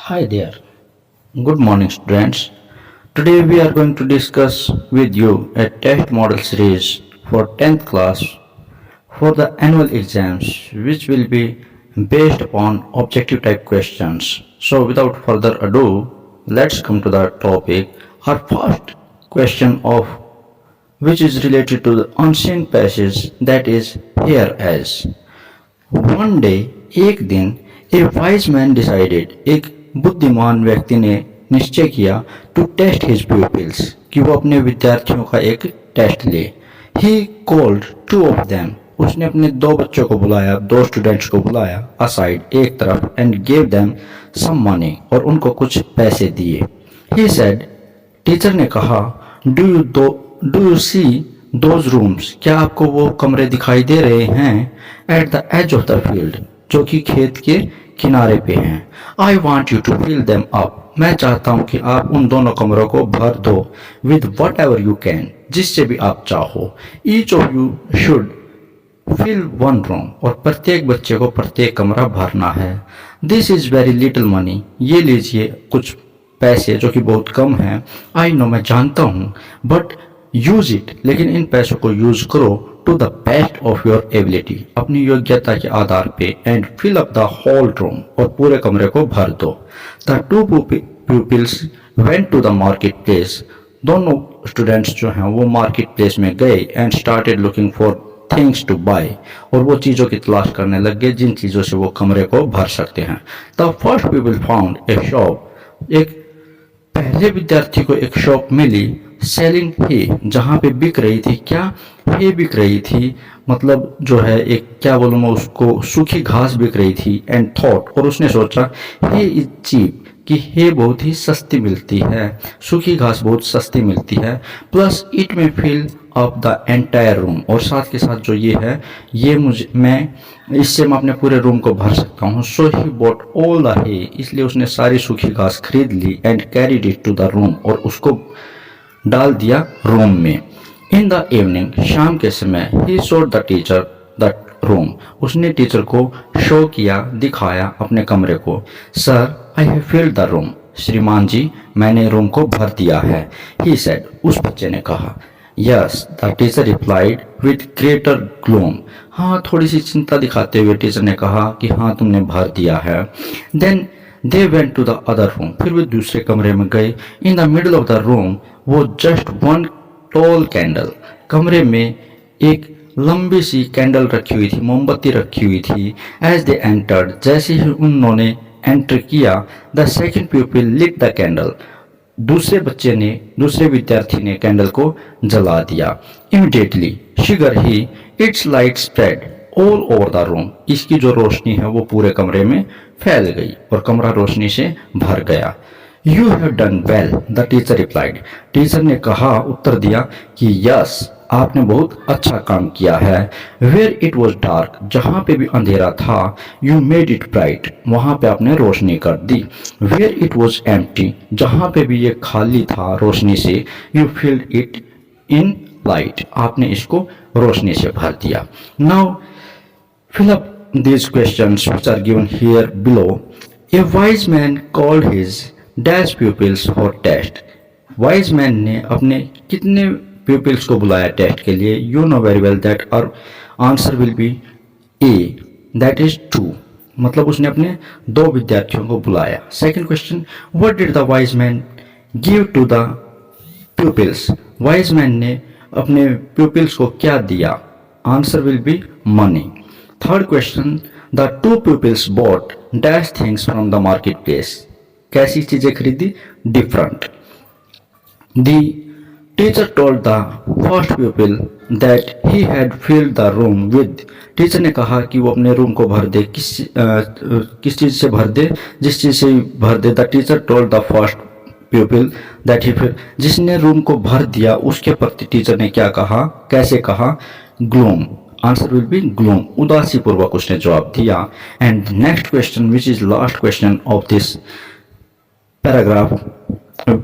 Hi there. Good morning, students. Today we are going to discuss with you a test model series for 10th class for the annual exams, which will be based upon objective type questions. So, without further ado, let's come to the topic. Our first question of which is related to the unseen passage, that is here as. One day एक दिन ए wise man decided, एक बुद्धिमान व्यक्ति ने निश्चय किया to test his pupils, कि वो अपने विद्यार्थियों का एक टेस्ट ले. He called two of them, उसने अपने दो बच्चों को बुलाया, दो स्टूडेंट्स को बुलाया असाइड एक तरफ, and gave them some money, और उनको कुछ पैसे दिए. ही सेड, टीचर ने कहा, do you see those rooms, क्या आपको वो कमरे दिखाई दे रहे हैं, at the edge of the field, जो कि खेत के किनारे पे हैं. I want you to fill them up, मैं चाहता हूं कि आप उन दोनों कमरों को भर दो with whatever you can, जिससे भी आप चाहो. Each of you should fill one room, और प्रत्येक बच्चे को प्रत्येक कमरा भरना है. This is very little money, ये लीजिए कुछ पैसे जो कि बहुत कम है. आई नो, मैं जानता हूँ, बट यूज इट, लेकिन इन पैसों को यूज करो to the best of your ability, अपनी योग्यता के आधार पे, and fill up the whole room, और पूरे कमरे को भर दो. The two pupils went to the market place, दोनों स्टूडेंट्स जो हैं वो मार्केट प्लेस में गए, and started looking for things to buy, और वो चीज़ों की तलाश करने लग गए जिन चीज़ों से वो कमरे को भर सकते हैं. The first people found a shop, एक पहले विद्यार्थी को एक शॉप मिली, सेलिंग हे, जहाँ पे बिक रही थी, क्या हे बिक रही थी, मतलब जो है एक क्या बोलूँ मैं उसको, सूखी घास बिक रही थी. एंड थॉट, और उसने सोचा, हे इज चीप, कि हे बहुत ही सस्ती मिलती है, सूखी घास बहुत सस्ती मिलती है, प्लस इट में fill up the entire room, और साथ के साथ जो ये है, ये इससे मैं अपने पूरे रूम को भर सकता हूँ. So he bought all the hay, इसलिए उसने सारी सूखी घास खरीद ली, and carried it to the room, और उसको डाल दिया रूम में. इन द इवनिंग, शाम के समय, he showed the teacher the room, उसने टीचर को शो किया, दिखाया अपने कमरे को. Sir, I have filled the room, श्रीमान जी, मैंने रूम को भर दिया है. ही सेड, उस बच्चे ने कहा. Yes, the teacher replied with greater gloom, हाँ, थोड़ी सी चिंता दिखाते हुए टीचर ने कहा कि हाँ, तुमने भर दिया है. Then they went to the other room, फिर वे दूसरे कमरे में गए. In the middle of the room was just one tall candle, कमरे में एक लंबी सी कैंडल रखी हुई थी, मोमबत्ती रखी हुई थी. एज दे एंटर्ड, जैसे ही उन्होंने एंटर किया, the second pupil lit the candle, दूसरे विद्यार्थी ने कैंडल को जला दिया. इमीडिएटली शिगर ही its light spread all over the room, इसकी जो रोशनी है वो पूरे कमरे में फैल गई, और कमरा रोशनी से भर गया. You have done well, the teacher replied, teacher ने कहा, उत्तर दिया कि यस, आपने बहुत अच्छा काम किया है. वेयर इट वॉज डार्क, जहाँ पे भी अंधेरा था, यू मेड इट ब्राइट, वहाँ पे आपने रोशनी कर दी. वेयर इट वॉज एम्प्टी, जहाँ पे भी ये खाली था रोशनी से, you filled it in light, आपने इसको रोशनी से भर दिया. Now fill up these questions which are given here below. A wise man called his dash pupils for test. Wise man ने अपने कितने pupils को बुलाया टेस्ट के लिए? You know very well that our answer will be A, that is 2. मतलब उसने अपने दो विद्यार्थियों को बुलाया. Second question, what did the wise man give to the pupils? Wise man ने अपने pupils को क्या दिया? Answer will be money. Third question, the two pupils bought dash things from the marketplace. कैसी चीजें खरीदी? Different. The teacher told the first pupil that he had filled the room with. Teacher ने कहा कि वो अपने रूम को भर दे, किस चीज से भर दे, जिस चीज से भर दे. The teacher told the first pupil that he filled, जिसने रूम को भर दिया उसके प्रति टीचर ने क्या कहा, कैसे कहा? Gloom. Answer will be gloom, उदासी पूर्वक उसने जवाब दिया. And next question which is last question of this paragraph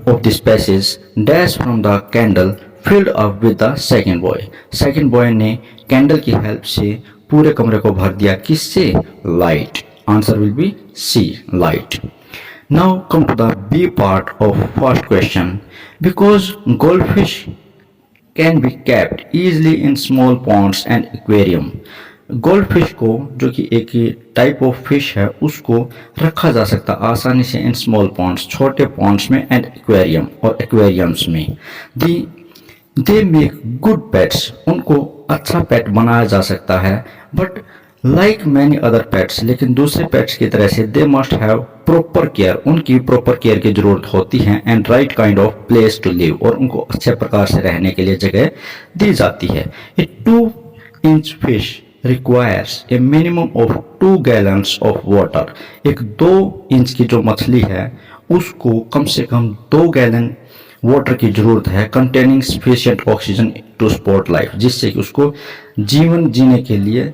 of this passage, dash from the candle filled up with the second boy. Second boy ने कैंडल की help से पूरे कमरे को भर दिया, किससे? Light. Answer will be C, light. Now come to the B part of first question. Because goldfish can be kept easily in small ponds and aquarium. Gold fish को, जो कि एक टाइप ऑफ फिश है, उसको रखा जा सकता है आसानी से इन स्मॉल पॉन्ड्स, छोटे पॉन्ड्स में, एंड एक्वेरियम और एक्वेरियम्स में. दे मेक गुड पेट्स, उनको अच्छा पेट बनाया जा सकता है. But like many other pets, लेकिन दूसरे पेट्स की तरह से they must have proper care, उनकी प्रॉपर केयर की जरूरत होती है. And right kind of place to live, और उनको अच्छे प्रकार से रहने के लिए जगह दी जाती है. ए 2-inch fish requires a minimum of 2 gallons of water. एक 2 इंच की जो मछली है उसको कम से कम 2 गैलन वाटर की जरूरत है, containing sufficient oxygen to support life, जिससे कि उसको जीवन जीने के लिए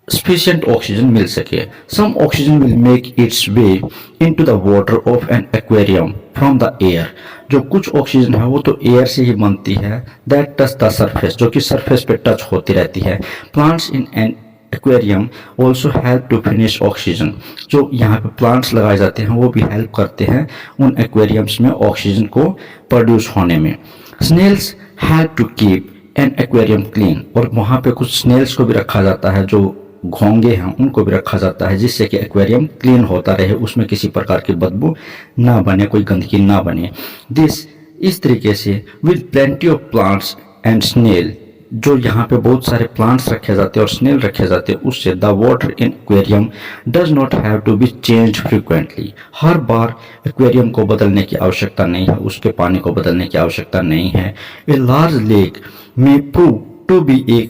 sufficient oxygen मिल सके. Some oxygen will make its way into the water of an aquarium from the air. जो कुछ ऑक्सीजन है वो तो एयर से ही बनती है. That touch the surface, जो कि सरफेस पे टच होती रहती है. Plants in an aquarium also help to finish oxygen. जो यहाँ पे प्लांट्स लगाए जाते हैं वो भी हेल्प करते हैं उन एक्वेरियम्स में ऑक्सीजन को प्रोड्यूस होने में. Snails help to keep an aquarium clean. और वहाँ पे कुछ स्नेल्स को भी रखा जाता है, जो घोंगे हैं उनको भी रखा जाता है, जिससे कि एक्वेरियम क्लीन होता रहे, उसमें किसी प्रकार की बदबू ना बने, कोई गंदगी ना बने. इस तरीके से with plenty of plants and snail, जो यहाँ पे बहुत सारे प्लांट्स रखे जाते हैं और स्नेल रखे जाते हैं, उससे the water in aquarium does not have to be changed frequently. हर बार एक्वेरियम को बदलने की आवश्यकता नहीं है, उसके पानी को बदलने की आवश्यकता नहीं है. A large lake may prove to be a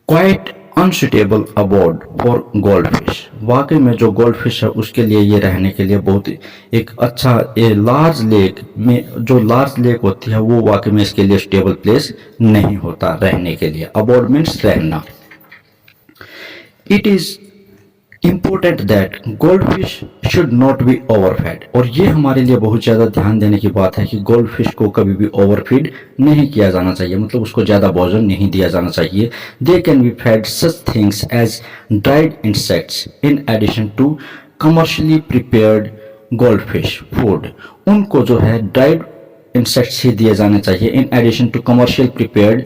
quite unsuitable abode for goldfish. वाकई में जो गोल्ड फिश है उसके लिए ये रहने के लिए बहुत एक अच्छा, लार्ज लेक में जो लार्ज लेक होती है वो वाकई में इसके लिए स्टेबल प्लेस नहीं होता रहने के लिए. अबोर्ड मीन्स रहना. It is important that goldfish should not be overfed. और ये हमारे लिए बहुत ज़्यादा ध्यान देने की बात है कि गोल्ड फिश को कभी भी ओवरफीड नहीं किया जाना चाहिए, मतलब उसको ज़्यादा भोजन नहीं दिया जाना चाहिए. They can be fed such things as dried insects in addition to commercially prepared goldfish food. उनको जो है ड्राइड इंसेक्ट्स ही दिए जाने चाहिए in addition to commercial prepared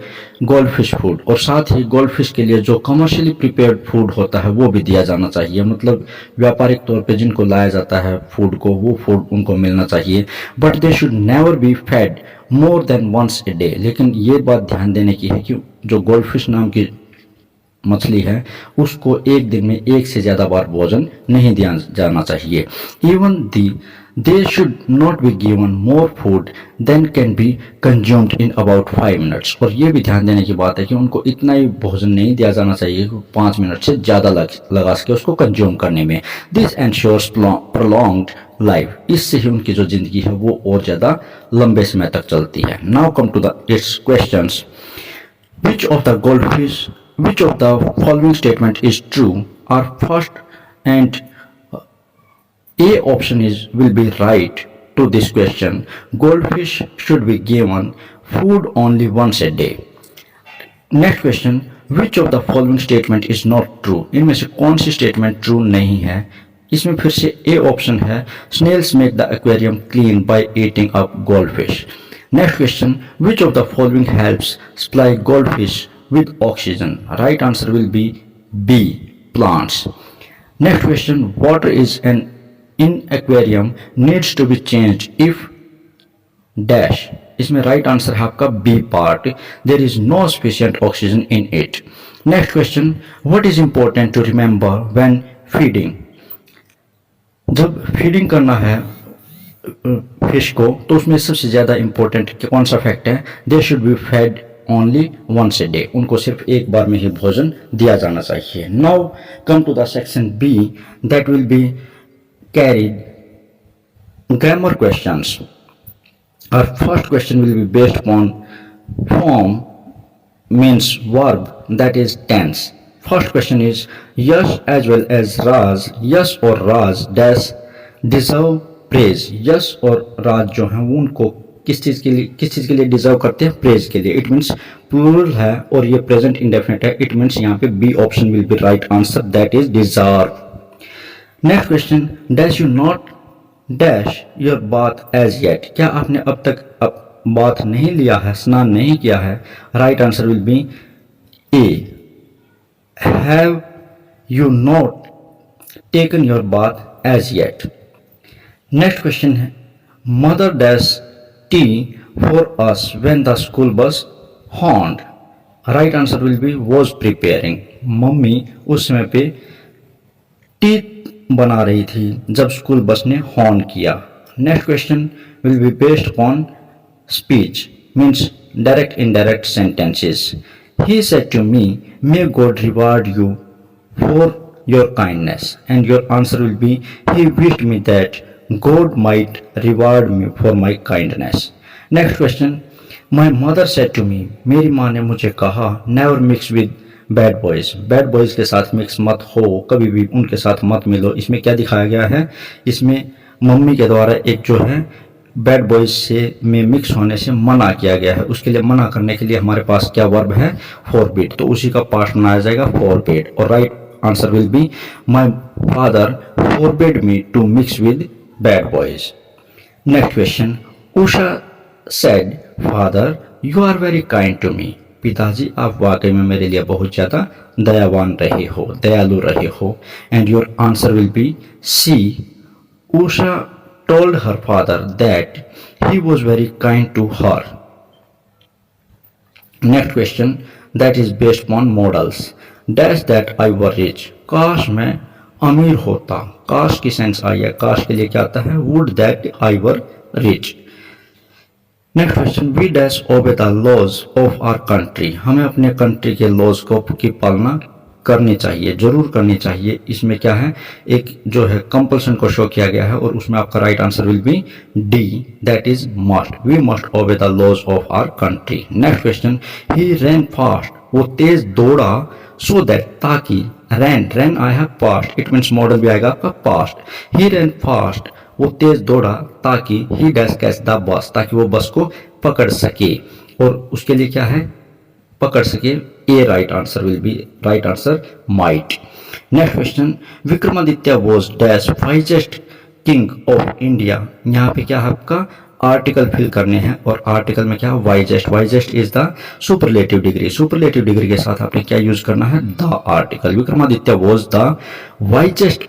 goldfish food. और साथ ही गोल्ड फिश के लिए जो कमर्शियली प्रिपेयर्ड फूड होता है वो भी दिया जाना चाहिए, मतलब व्यापारिक तौर पे जिनको लाया जाता है फूड को, वो फूड उनको मिलना चाहिए. But they should never be fed more than once a day. लेकिन ये बात ध्यान देने की है कि जो गोल्ड फिश नाम की मछली है उसको एक दिन में एक से ज़्यादा बार भोजन नहीं दिया जाना चाहिए. Even they should not be given more food than can be consumed in about 5 minutes. और ये भी ध्यान देने की बात है कि उनको इतना ही भोजन नहीं दिया जाना चाहिए 5 मिनट से ज़्यादा लगा सके उसको कंज्यूम करने में. This ensures prolonged life. इससे ही उनकी जो जिंदगी है वो और ज़्यादा लंबे समय तक चलती है. Now come to its questions. Which of the following statement is true? Our first and A option will be right to this question. Goldfish should be given food only once a day. Next question, which of the following statement is not true? इनमें से कौन सी statement true नहीं है? इसमें फिर से A option है, snails make the aquarium clean by eating up goldfish. Next question, which of the following helps supply goldfish with oxygen? Right answer will be B, plants. Next question, water in aquarium needs to be changed if dash. इसमें right answer है आपका B part. There is no sufficient oxygen in it. Next question, what is important to remember when feeding? जब feeding करना है fish को तो उसमें सबसे ज़्यादा इम्पोर्टेंट कौन सा फैक्ट है? They should be fed only once a day. उनको सिर्फ एक बार में ही भोजन दिया जाना चाहिए. Now come to the section B that will be carried grammar questions. Our first question will be based upon form means verb, that is tense. First question is Yash as well as Raj. Yash और Raj dash deserve praise. Yash और Raj जो हैं वो उनको किस चीज़ के लिए deserve करते हैं? प्रेज के लिए. इट मीन्स प्लूरल है और ये प्रेजेंट इंडेफिनिट है. इट मीन्स यहाँ पे B option will be right answer, that is deserve. Next question, dash you not dash your bath as yet, क्या आपने अब तक बाथ नहीं लिया है, स्नान नहीं किया है? Right answer will be A, have you not taken your bath as yet. Next question है, mother dash T for us when the school bus horned. Right answer will be was preparing, mummy उस समय पे T बना रही थी जब school bus ने horn किया। Next question will be based on speech, means direct indirect sentences. He said to me, may God reward you for your kindness, and your answer will be, he wished me that God might reward me for my kindness. Next question, my mother said to me, मेरी माँ ने मुझे कहा, never mix with bad boys, bad boys के साथ mix मत हो, कभी भी उनके साथ मत मिलो। इसमें क्या दिखाया गया है, इसमें मम्मी के द्वारा एक जो है बैड बॉयज से में मिक्स होने से मना किया गया है। उसके लिए मना करने के लिए हमारे पास क्या वर्ब है, फॉरबिड, तो उसी का पास्ट बनाया जाएगा फॉरबिड। और right answer will be, my father forbade me to mix with bad boys. Next question, Usha said, father you are very kind to me, पिताजी आप वाकई में मेरे लिए बहुत ज़्यादा दयावान रहे हो, दयालु रहे हो। And your answer will be C, Usha told her father that he was very kind to her. Next question, that is based on modals, dash that I were rich, काश मैं अमीर होता। काश की सेंस आई है, काश के लिए क्या आता है, would that I were rich. Next question, we dash obey the laws of our country, हमें अपने कंट्री के लॉज को की पालना करनी चाहिए, जरूर करनी चाहिए। इसमें क्या है, एक जो है कंपल्सन को शो किया गया है और उसमें आपका right answer will be D, that is must, we must obey the laws of our country. Next question, he ran fast, वो तेज दौड़ा, सो दैट ताकि, ran I have past, it means modal भी आएगा आपका पास्ट। ही ran fast, वो तेज दौड़ा ताकि, ही डैश कैच द बस, ताकि वो बस को पकड़ सके, और उसके लिए क्या है, पकड़ सके। A right answer will be, right answer might. Next question, Vikramaditya was dash wisest king of India, यहाँ पे क्या है आपका आर्टिकल फिल करने हैं, और आर्टिकल में क्या है, wisest, wisest is the superlative degree, superlative degree के साथ आपने क्या यूज करना है, the article. Vikramaditya was the wisest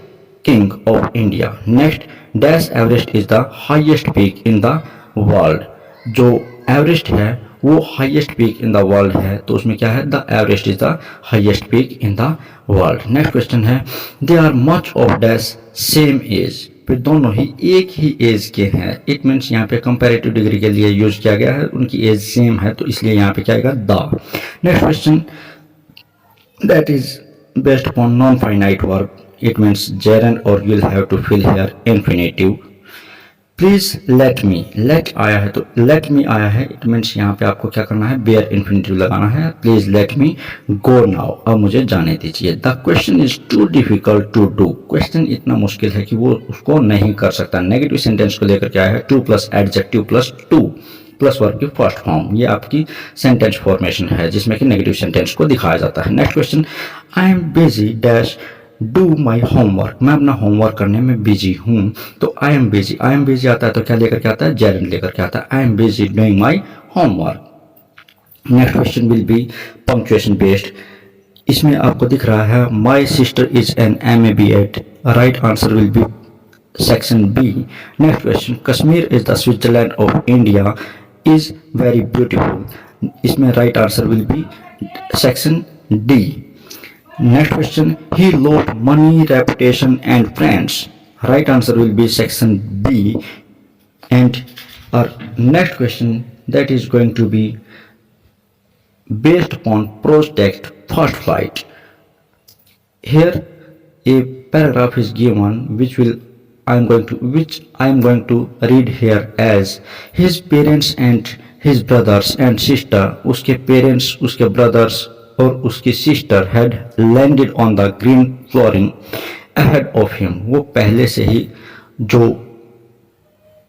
king of India. Next, dash Everest is the highest peak in the world, जो एवरेस्ट है वो highest peak in the world है, तो उसमें क्या है, the Everest is the highest peak in the world. Next question है, they are much of dash same as, फिर दोनों ही एक ही एज के हैं, इट मीन्स यहाँ पे कंपैरेटिव डिग्री के लिए यूज किया गया है, उनकी एज सेम है, तो इसलिए यहाँ पे क्या आएगा, the. Next question, that is based upon non finite verb, it means gerund और you will have to fill here infinitive. Please let me, late आया है तो लेट मी आया है, इट मीन्स यहाँ पे आपको क्या करना है, बेयर इन्फिनेटिव लगाना है। Please let me go now, अब मुझे जाने दीजिए। The question is too difficult to do, question इतना मुश्किल है कि वो उसको नहीं कर सकता। नेगेटिव सेंटेंस को लेकर क्या है, two plus adjective plus two plus verb की फर्स्ट फॉर्म, ये आपकी सेंटेंस फॉर्मेशन है जिसमें कि नेगेटिव सेंटेंस को दिखाया जाता है। Next question, I am busy dash do my homework, मैं अपना होमवर्क करने में बिजी हूँ, तो आई एम बिजी आता है तो क्या लेकर के आता है, जेरंड लेकर के आता है, I am busy doing my homework. Next question will be punctuation based, इसमें आपको दिख रहा है my sister is an MA-BEd, right answer will be section B. Next question, Kashmir is the Switzerland of India is very beautiful, इसमें right answer will be section D. Next question, he lost money, reputation and friends, right answer will be section B. And our next question, that is going to be based upon prose text first flight. Here a paragraph is given which I am going to read here as, his parents and his brothers and sister, उसके parents, उसके brothers और उसकी sister had landed on the green flooring ahead of him, वो पहले से ही जो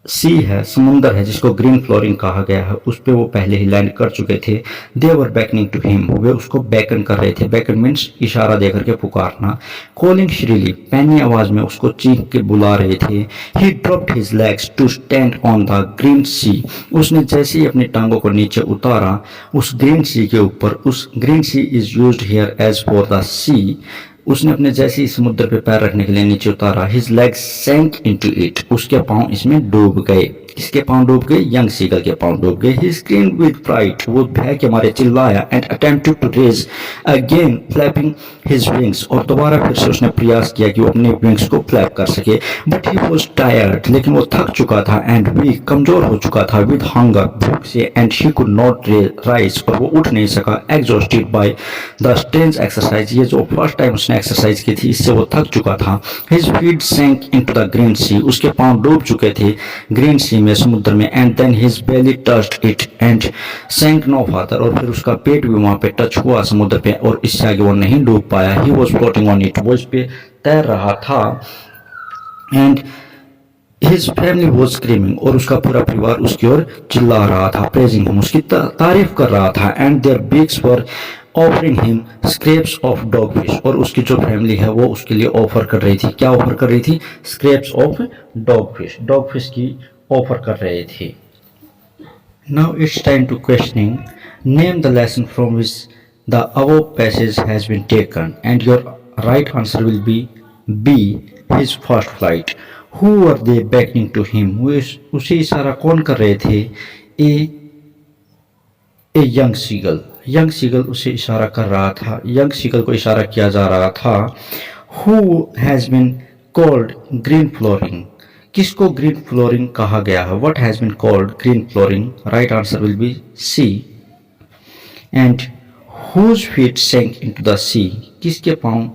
सी है, समुंदर है जिसको ग्रीन फ्लोरिंग कहा गया है, उस पे वो पहले ही लैंड कर चुके थे। दे वर बैकनिंग टू हिम, वे उसको बैकन कर रहे थे। बैकन मीन्स इशारा देकर के पुकारना। कॉलिंग श्रीली, पैनी आवाज में उसको चीख के बुला रहे थे। He dropped his legs to stand on the green sea, उसने जैसे ही अपनी टांगों को नीचे उतारा उस ग्रीन सी के ऊपर, उस green sea is used here as for the sea, उसने अपने जैसे ही समुद्र पे पैर रखने के लिए नीचे उतारा, हिज लेग्स सैंक इनटू इट, उसके पांव इसमें डूब गए। किसके पांव डूब गए? यंग सीगल के पांव डूब गए। ही स्क्रीम्ड विद फ्राइट, वो भय के मारे चिल्लाया। And attempted to raise again flapping his wings, और दोबारा फिर से उसने प्रयास किया कि वो अपने विंग्स को फ्लैप कर सके। बट ही वाज टायर्ड, लेकिन वो थक चुका था। एंड वीक, कमजोर हो चुका था। विद हंगर, भूख से। And she could not rise, और वो उठ नहीं सका। Exhausted by the strange exercise, ये जो फर्स्ट टाइम उसने एक्सरसाइज की थी इससे वो थक चुका था। His feet sank into the green sea, उसके पांव डूब चुके थे ग्रीन सी में, समुद्र में। And then his belly touched it and sank no further, और फिर उसका पेट भी वहां पे टच हुआ समुद्र पे, और इससे आगे वो नहीं डूब पाया। He was floating on it, वो इस पे तैर रहा था। And his family was screaming, और उसका पूरा परिवार उसकी ओर चिल्ला रहा था। प्रेजिंग हिम, उसकी तारीफ कर रहा था। And their beaks were offering him scraps of dogfish, और उसकी जो फैमिली है वो उसके लिए ऑफर कर रही थी। क्या ऑफर कर रही थी? स्क्रैप्स ऑफ डॉग फिश की ऑफर कर रहे थे। Now it's time to questioning. Name the lesson from which the above passage has been taken, and your right answer will be B, his first flight. Who were they beckoning to him, उसे इशारा कौन कर रहे थे? A young seagull, young seagull उसे इशारा कर रहा था, यंग सीगल को इशारा किया जा रहा था। Who has been called green flooring, किसको ग्रीन फ्लोरिंग कहा गया है? What has been called green flooring? Right answer will be C. And whose feet sank into the sea, किसके पांव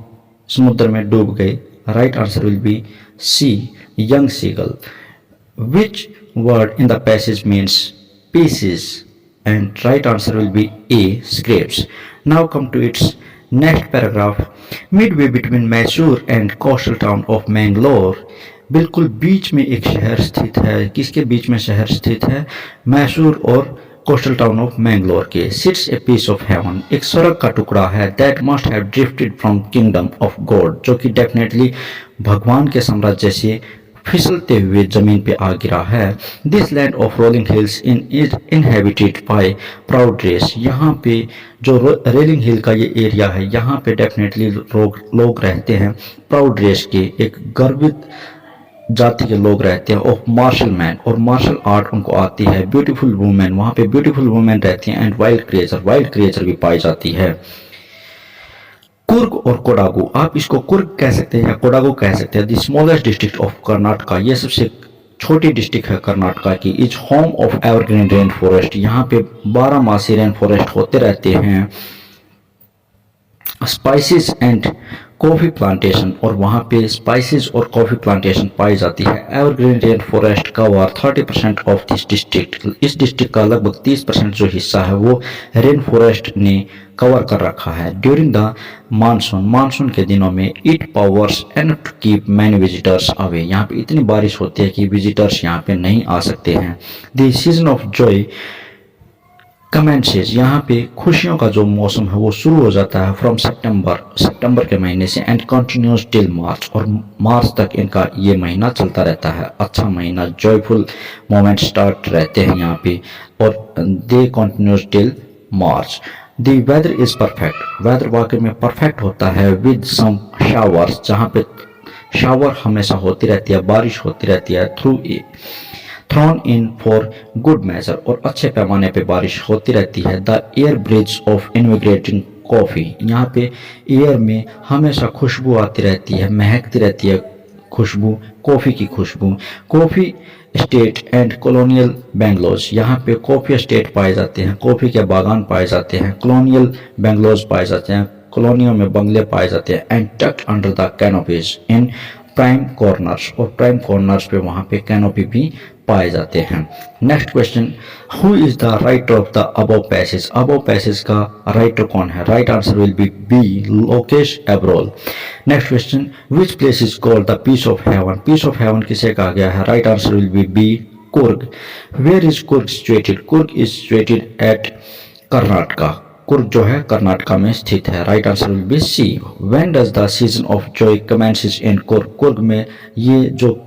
समुद्र में डूब गए? Right answer will be C, young seagull. Which word in the passage means pieces? And right answer will be A, scrapes. Now come to its next paragraph. Midway between Mysore and coastal town of Mangalore, बिल्कुल बीच में एक शहर स्थित है। किसके बीच में शहर स्थित है? मैसूर और कोस्टल टाउन ऑफ मैंगलोर के। Sits a piece of heaven, एक स्वर्ग का टुकड़ा है। That must have drifted from kingdom of God, जो कि डेफिनेटली भगवान के साम्राज्य से फिसलते हुए जमीन पे आ गिरा है। This land of rolling hills is inhabited by proud race, यहाँ पे जो रेलिंग हिल का ये एरिया है यहाँ पे डेफिनेटली लोग रहते हैं प्राउड रेस के, एक गर्वित जाति के लोग रहते हैं। ऑफ मार्शल मैन, और मार्शल आर्ट उनको आती है। ब्यूटीफुल वुमेन, वहाँ पे ब्यूटीफुल वुमेन रहती हैं। एंड वाइल्ड क्रिएचर भी पाई जाती है। कुर्ग और कोडागु, आप इसको कुर्ग कह सकते हैं या कोडागु कह सकते हैं। The smallest district of Karnataka, ये सबसे छोटी डिस्ट्रिक्ट है कर्नाटका की। Is home of evergreen rain forest, यहाँ पे 12 मासी रेन फॉरेस्ट होते रहते हैं। स्पाइसेस एंड कॉफी प्लांटेशन, और वहाँ पे स्पाइसेस और कॉफी प्लांटेशन पाई जाती है। Evergreen rain forest cover 30% of this district, इस डिस्ट्रिक्ट का लगभग 30% जो हिस्सा है वो रेन फॉरेस्ट ने कवर कर रखा है। ड्यूरिंग द मानसून के दिनों में it pours enough to keep many visitors away, यहाँ पे इतनी बारिश होती है कि विजिटर्स यहाँ पे नहीं आ सकते हैं। The season of joy commences, यहाँ पे खुशियों का जो मौसम है वो शुरू हो जाता है फ्रॉम सितंबर के महीने से। एंड कंटिन्यूस टिल मार्च, और मार्च तक इनका ये महीना चलता रहता है। अच्छा महीना, जॉयफुल मोमेंट स्टार्ट रहते हैं यहाँ पे, और they continues till March. The weather is perfect, weather वाकई में परफेक्ट होता है। विद सम शावर्स, जहाँ पे शावर हमेशा होती रहती है, बारिश होती रहती है। Thrown in for good measure, और अच्छे पैमाने पे बारिश होती रहती है। The air breathes of invigorating coffee, यहाँ पे एयर में हमेशा खुशबू आती रहती है, महकती रहती है खुशबू, कॉफी की खुशबू। कॉफी स्टेट एंड कॉलोनियल बेंगलोज, यहाँ पे कॉफी स्टेट पाए जाते हैं, कॉफी के बागान पाए जाते हैं। कॉलोनियल बेंगलोज पाए जाते हैं, कॉलोनियों में बंगले पाए जाते हैं। And tucked under the canopies in prime corners, और प्राइम कॉर्नर्स पे वहाँ पे कैनोपी भी पाए जाते हैं। Next question, who is the writer of the above passage, above passage का राइटर कौन है? Right answer will be B, Lokesh Abrol. Next question, which place is called the piece of heaven, piece of heaven किसे कहा गया है? Right answer will be B, Kurg. Where is Kurg situated? Kurg is situated at Karnataka. Coorg जो है कर्नाटका में स्थित है. Right answer will be C. When does the season of joy commences in Coorg? Coorg में ये जो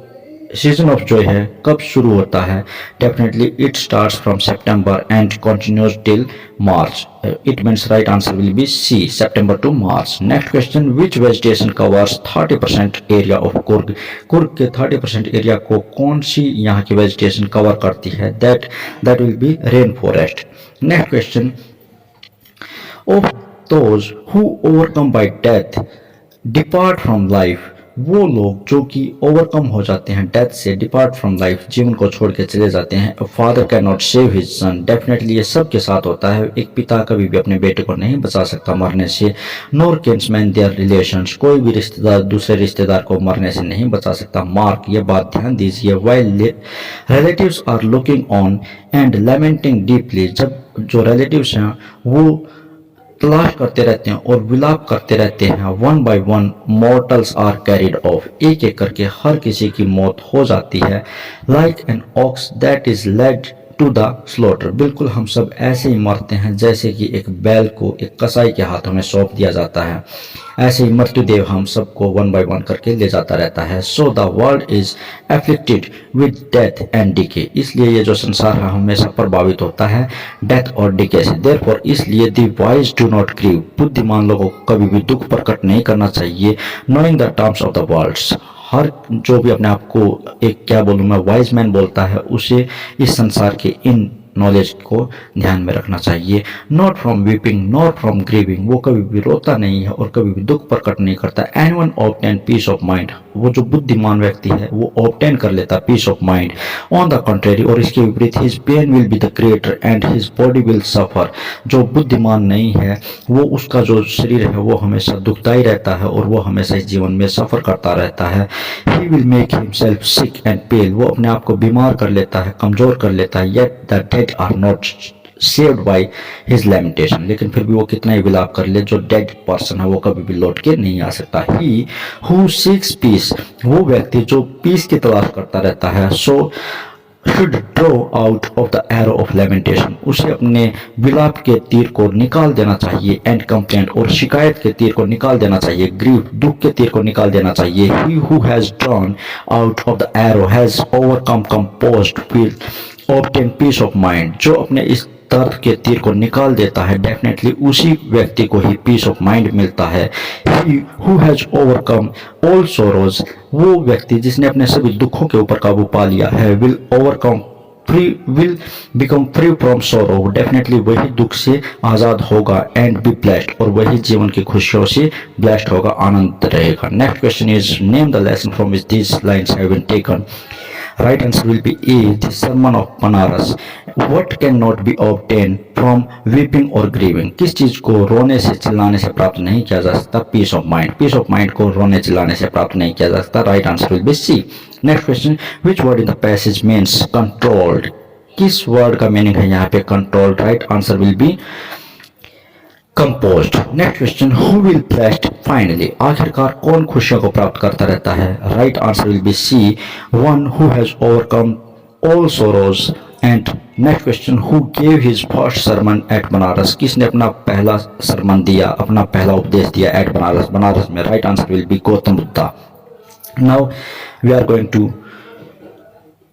सीजन ऑफ जॉय है कब शुरू होता है? Definitely it starts from September and continues till March. It means right answer will be C, September to March. Next question, which vegetation covers 30% area of Coorg? Coorg के 30% area को कौन सी यहाँ की वेजिटेशन कवर करती है? That will be rain forest. Next question, of those who overcome by death depart from life. वो लोग जो कि ओवरकम हो जाते हैं डेथ से, डिपार्ट फ्रॉम लाइफ, जीवन को छोड़ के चले जाते हैं. Father can not save his son. Definitely ये सब के साथ होता है. एक पिता कभी भी अपने बेटे को नहीं बचा सकता मरने से. नोर किन्समैन देयर रिलेशंस. कोई भी रिश्तेदार दूसरे रिश्तेदार को मरने से नहीं बचा सकता. मार्क, ये बात ध्यान दीजिए. While relatives are looking on and lamenting deeply. जब जो रिलेटिव्स हैं वो तलाश करते रहते हैं और विलाप करते रहते हैं. One by one mortals are carried off. एक एक करके हर किसी की मौत हो जाती है. Like an ox that is led to the slaughter. बिल्कुल हम सब ऐसे ही मरते हैं जैसे कि एक बैल को एक कसाई के हाथों में सौंप दिया जाता है. ऐसे ही मृत्युदेव हम सबको वन बाय वन करके ले जाता रहता है. So the world is afflicted with death and decay. इसलिए ये जो संसार है हमेशा प्रभावित होता है डेथ और डिके से. देयरफॉर इसलिए the wise do not grieve. बुद्धिमान लोगों को कभी भी दुख प्रकट नहीं करना चाहिए. Knowing the terms of the worlds. हर जो भी अपने आप को एक क्या बोलूँ मैं वाइज मैन बोलता है उसे इस संसार के इन नॉलेज को ध्यान में रखना चाहिए. Not from weeping not from grieving. वो कभी भी रोता नहीं है और कभी भी दुख प्रकट नहीं करता. Anyone obtain peace of mind. वो जो बुद्धिमान व्यक्ति है वो ऑब्टेन कर लेता peace of mind. On the contrary, और इसके विपरीत, his pain will be the creator and his body will suffer. जो बुद्धिमान नहीं है वो उसका जो शरीर है वो हमेशा दुखदाई रहता है और वो हमेशा इस जीवन में सफर करता रहता है. He will make himself sick and pale. वो अपने आप को बीमार कर लेता है, कमजोर कर लेता है. Yet the dead are not saved by his lamentation. लेकिन फिर भी वो कितना ही विलाप कर ले, जो डेड पर्सन है वो कभी भी लौट के नहीं आ सकता. He who seeks peace. वो व्यक्ति जो पीस की तलाश करता रहता है. So should draw out of the arrow of lamentation. उसे अपने विलाप के तीर को निकाल देना चाहिए. And complaint, और शिकायत के तीर को निकाल देना चाहिए. Grief, दुख के तीर को निकाल देना चाहिए. He who has drawn out of the arrow has overcome composed will obtain peace of mind. जो अपने इस दर्द के तीर को निकाल देता है डेफिनेटली उसी व्यक्ति को ही पीस ऑफ माइंड मिलता है. He who has overcome all sorrows. वो व्यक्ति जिसने अपने सभी दुखों के ऊपर काबू पा लिया है. will become free from sorrow. Definitely वही दुख से आजाद होगा. एंड बी ब्लेस्ड, और वही जीवन की खुशियों से ब्लेस्ड होगा, आनंद रहेगा. Next question is name the lesson from which these lines have been taken. Right answer will be A, the sermon of Banaras. What cannot be obtained from weeping or grieving. किस चीज को रोने से चिल्लाने से प्राप्त नहीं किया जा सकता? Peace of mind. Peace of mind को रोने चिल्लाने से प्राप्त नहीं किया जा सकता. Right answer will be C. Next question, which word in the passage means controlled. किस वर्ड का मीनिंग है यहाँ पे controlled? Right answer will be composed. Next question, who will blessed finally. आखिरकार कौन खुशियों को प्राप्त करता रहता है? Right answer will be C, one who has overcome all sorrows. And next question, who gave his first sermon at Banaras. किसने अपना पहला सरमन दिया, अपना पहला उपदेश दिया at बनारस? बनारस में. Right answer will be Gautam Buddha. Now we are going to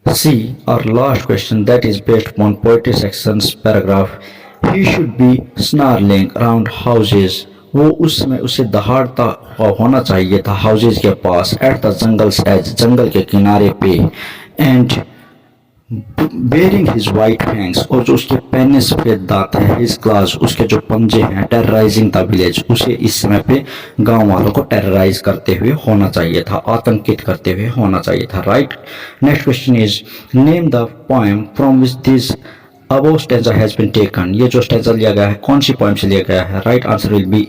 see our last question, that is based upon poetry sections paragraph. He should be snarling around houses. वो उस समय उसे दहाड़ता होना चाहिए था हाउसेज के पास. एट द जंगल्स एज, जंगल के किनारे पे. And baring his white hands, और जो उसके पहने सफेद दांत है. हिज क्लास, उसके जो पंजे हैं. टेरराइजिंग द विलेज, उसे इस समय पे गांव वालों को टेरराइज करते हुए होना चाहिए था, आतंकित करते हुए होना चाहिए था. Right. Next question is name the poem from which this above stanza has been taken? ये जो stanza लिया गया है कौन सी poem से लिया गया है? Right answer will be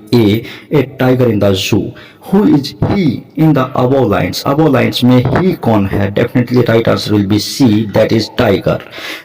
A tiger in the zoo. Who is he in the above lines? Above lines में he कौन है? Definitely right answer will be C, that is tiger.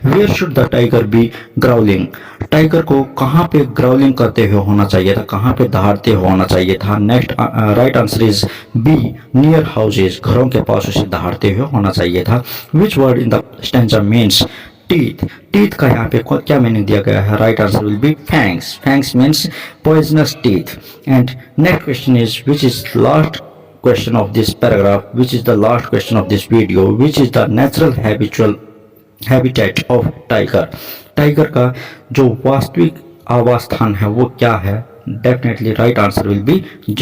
Where should the tiger be growling? Tiger को कहाँ पे growling करते हुए होना चाहिए था, कहाँ पे दहाड़ते हुए होना चाहिए था? Next right answer is B, near houses, घरों के पास उसे दहाड़ते हुए होना चाहिए था. Which word in the stanza means teeth? Teeth का यहाँ पे क्या मीनिंग दिया गया है? Right answer will be fangs. Fangs means poisonous teeth. And next question is which is last question of this paragraph, which is the last question of this video, which is the natural habitat of tiger? Tiger का जो वास्तविक आवास स्थान है वो क्या है? Definitely right answer will B